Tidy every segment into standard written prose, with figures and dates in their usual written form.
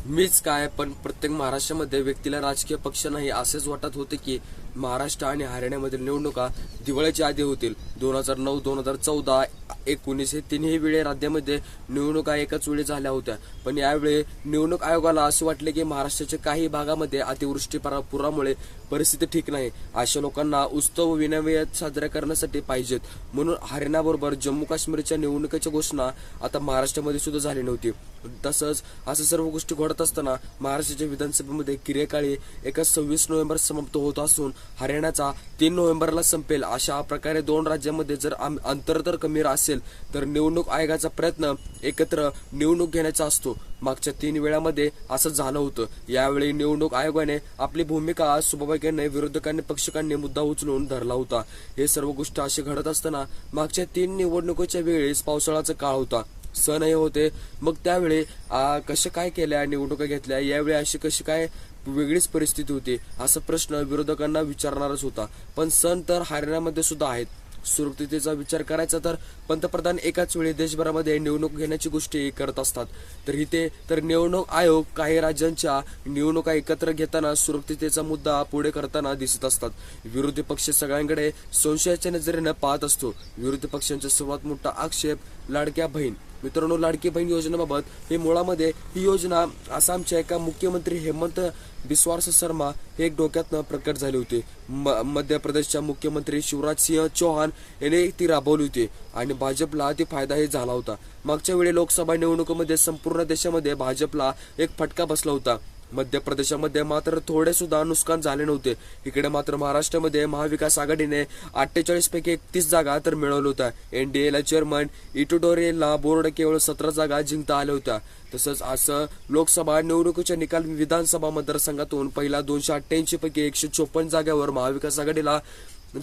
मीच काय पण प्रत्येक महाराष्ट्रामध्ये व्यक्तीला राजकीय पक्ष नाही असेच वाटत होते की महाराष्ट्र आणि हरियाणामधील निवडणुका दिवाळीच्या आधी होतील. 2009, 2014, 2019 हे तिन्ही वेळे राज्यामध्ये निवडणुका एकाच वेळी झाल्या होत्या. पण यावेळी निवडणूक आयोगाला असे वाटले की महाराष्ट्राच्या काही भागामध्ये अतिवृष्टी पुरामुळे परिस्थिती ठीक नाही. अशा लोकांना उत्सव विनावियात साजऱ्या करण्यासाठी पाहिजेत. म्हणून हरियाणाबरोबर जम्मू काश्मीरच्या निवडणुकीची घोषणा आता महाराष्ट्रामध्ये सुद्धा झाली नव्हती. तसंच असं सर्व गोष्टी घडत असताना महाराष्ट्राच्या विधानसभेमध्ये कार्यकाळ एका 26 नोव्हेंबर समाप्त होत असून हरियाणाचा 3 नोव्हेंबरला संपेल. अशा प्रकारे दोन राज्यांमध्ये जर अंतर तर कमी असेल तर निवडणूक आयोगाचा प्रयत्न एकत्र निवडणूक घेण्याचा असतो. मागच्या 3 वेळामध्ये असं झालं होतं. यावेळी निवडणूक आयोगाने आपली भूमिका सुभेदारांनी विरोधकांनी पक्षकांनी मुद्दा उचलून धरला होता. हे सर्व गोष्टी असे घडत असताना मागच्या 3 निवडणुकीच्या वेळेस पावसाळ्याचा काळ होता, सणही होते. मग त्यावेळी कशा काय केल्या निवडणुका घेतल्या, यावेळी अशी कशी काय वेगळीच परिस्थिती होती असा प्रश्न विरोधकांना विचारणारच होता. पण सण तर हरियाणामध्ये सुद्धा आहेत. सुरक्षिततेचा विचार करायचा तर पंतप्रधान एकाच वेळी देशभरामध्ये निवडणूक घेण्याची गोष्टी करत असतात. तर इथे तर निवडणूक आयोग काही राज्यांच्या निवडणुका एकत्र घेताना सुरक्षिततेचा मुद्दा पुढे करताना दिसत असतात. विरोधी पक्ष सगळ्यांकडे संशयाच्या नजरेनं पाहत असतो. विरोधी पक्षांचा सर्वात मोठा आक्षेप लाडक्या बहीण. मित्रांनो, लाडकी बहीण योजनेबाबत हे मुळामध्ये ही योजना आसामच्या एका मुख्यमंत्री हेमंत बिस्वा शर्मा हे एक डोक्यातनं प्रकट झाले होते. मध्य प्रदेशच्या मुख्यमंत्री शिवराज सिंह चौहान यांनी ती राबवली होती आणि भाजपला ती फायदाही झाला होता. मागच्या वेळी लोकसभा निवडणुकीमध्ये संपूर्ण देशामध्ये भाजपला एक फटका बसला होता. मध्य प्रदेशामध्ये मात्र थोडे सुद्धा नुकसान झाले नव्हते. इकडे मात्र महाराष्ट्रामध्ये महाविकास आघाडीने 48 पैकी 31 जागा तर मिळवल्या होत्या. एनडीएला चेअरमन इटुडोरेला बोर्ड केवळ 17 जागा जिंकता आल्या होत्या. तसंच असं लोकसभा निवडणुकीच्या निकाल विधानसभा मतदारसंघातून पहिल्या 288 पैकी 154 जागांवर महाविकास आघाडीला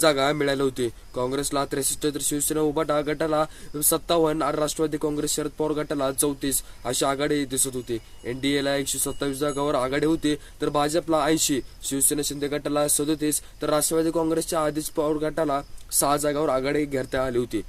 जागा मिळाली होती. काँग्रेसला 63 तर शिवसेना उभाटा गटाला 57 आणि राष्ट्रवादी काँग्रेस शरद पवार गटाला 34 अशी आघाडी दिसत होती. एनडीएला 127 जागांवर आघाडी होती तर भाजपला 80, शिवसेना शिंदे गटाला 37 तर राष्ट्रवादी काँग्रेसच्या आधीच पवार गटाला 6 जागांवर आघाडी घेता आली होती.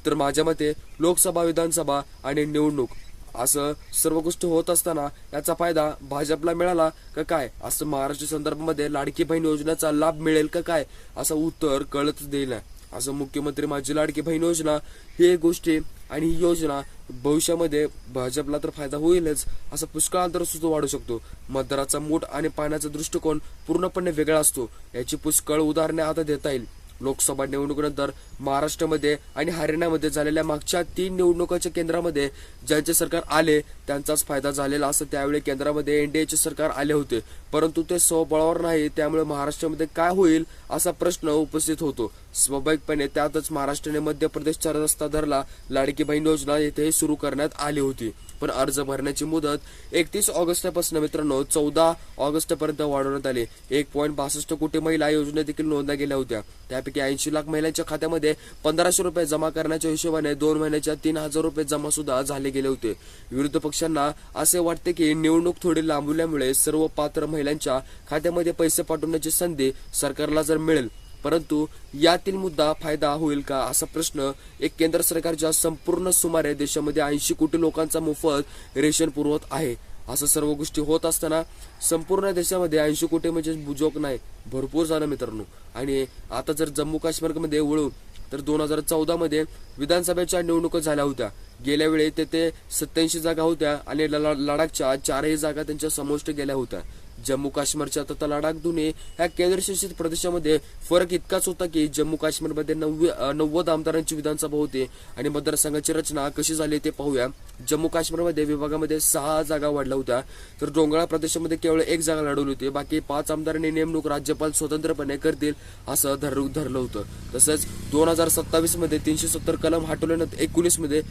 तर माझ्या मते लोकसभा, विधानसभा आणि निवडणूक असं सर्व गोष्टी होत असताना याचा फायदा भाजपला मिळाला का काय, असं महाराष्ट्र संदर्भामध्ये लाडकी बहीण योजनेचा लाभ मिळेल का काय असं उत्तर कळतच देईल. असं मुख्यमंत्री माझी लाडकी बहीण योजना ही गोष्टी आणि ही योजना भविष्यामध्ये भाजपला तर फायदा होईलच, असं पुष्कळांतर सुद्धा वाढू शकतो. मतदाराचा मूठ आणि पाहण्याचा दृष्टिकोन पूर्णपणे वेगळा असतो. याची पुष्कळ उदाहरणे आता देता येईल. लोकसभा निवडणुकीनंतर महाराष्ट्रामध्ये आणि हरियाणामध्ये झालेल्या मागच्या 3 निवडणुकांच्या केंद्रामध्ये ज्यांचे सरकार आले त्यांचाच फायदा झालेला असं त्यावेळी केंद्रामध्ये एनडीएचे सरकार आले होते, परंतु ते स्वबळावर नाही. त्यामुळे महाराष्ट्रामध्ये काय होईल असा प्रश्न उपस्थित होतो. स्वाभाविकपणे त्यातच महाराष्ट्राने मध्य प्रदेशचा रस्ता धरला. लाडकी बहीण योजना येथे सुरू करण्यात आली होती. पण अर्ज भरण्याची मुदत 31 ऑगस्टपासून मित्रांनो 14 ऑगस्टपर्यंत वाढवण्यात आली. 1.62 कोटी महिला योजनेत देखील नोंदल्या गेल्या होत्या. त्यापैकी 80 लाख महिलांच्या खात्यामध्ये 1500 रुपये जमा करण्याच्या हिशोबाने 2 महिन्याच्या 3000 रुपये जमा सुद्धा झाले गेले होते. विरोधी पक्षांना असे वाटते की निवडणूक थोडी लांबल्यामुळे सर्व पात्र महिलांच्या खात्यामध्ये पैसे पाठवण्याची संधी सरकारला जर मिळेल, परंतु यातील मुद्दा फायदा होईल का असा प्रश्न एक केंद्र सरकारच्या संपूर्ण सुमारे देशामध्ये 80 कोटी लोकांचा मोफत रेशन पुरवत आहे. असं सर्व गोष्टी होत असताना संपूर्ण देशामध्ये 80 कोटी म्हणजे जोक नाही, भरपूर झालं मित्रांनो. आणि आता जर जम्मू काश्मीरमध्ये वळू तर 2014 मध्ये विधानसभेच्या निवडणुका झाल्या होत्या. गेल्या वेळी तेथे 87 जागा होत्या आणि लडाखच्या 4ही जागा त्यांच्या समाविष्ट गेल्या होत्या. जम्मू काश्मीरच्या तथा लडाख दोन्ही ह्या केंद्रशासित प्रदेशामध्ये फरक इतकाच होता की जम्मू काश्मीरमध्ये 90 आमदारांची विधानसभा होती. आणि मतदारसंघाची रचना कशी झाली ते पाहूया. जम्मू काश्मीरमध्ये विभागामध्ये 6 जागा वाढल्या होत्या तर डोंगराळ प्रदेशामध्ये केवळ 1 जागा लढवली होती. बाकी 5 आमदारांनी नेमणूक राज्यपाल स्वतंत्रपणे करतील असं धरलं होतं. तसंच 2027 मध्ये 370 कलम हटवल्यानंतर 19 मध्ये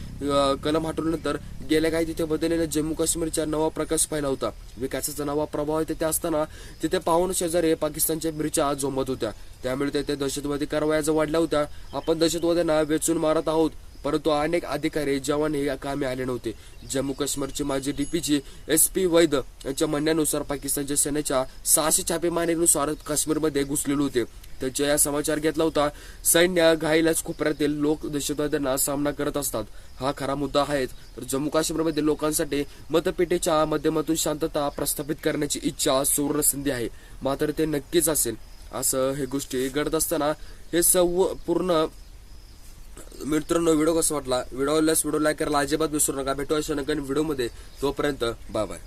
कलम हटवल्यानंतर गेल्या काही तिथे बदललेल्या जम्मू काश्मीरचा नवा प्रकाश पाहिला होता. विकासाचा नवा प्रभाव तिथे असताना तिथे पाहून शेजारी पाकिस्तानच्या मिरच्या झोंबत होत्या. त्यामुळे तेथे दहशतवादी कारवाया वाढल्या होत्या. आपण दहशतवाद्यांना वेचून मारत आहोत परंतु अनेक अधिकारी जवान हे कामी आले नव्हते. जम्मू काश्मीरचे माजी डीपीजी SP वैद यांच्या म्हणण्यानुसार पाकिस्तानच्या सेनेच्या 600 छापेमारीनुसार काश्मीरमध्ये घुसलेले होते. त्यांच्या या समाचार घेतला होता. सैन्य घाईलाच कोपऱ्यातील लोक दहशतवाद्यांना सामना करत असतात, हा खरा मुद्दा आहे. तर जम्मू काश्मीरमध्ये लोकांसाठी मतपेटीच्या माध्यमातून शांतता प्रस्थापित करण्याची इच्छा सुवर्ण संधी आहे, मात्र ते नक्कीच असेल. असं हे गोष्टी घडत असताना हे पूर्ण. मित्रांनो, व्हिडिओ कसा वाटला? व्हिडिओ लाईक करायला अजिबात विसरू नका. भेटू अशा नवीन व्हिडिओमध्ये. तोपर्यंत बाय बाय.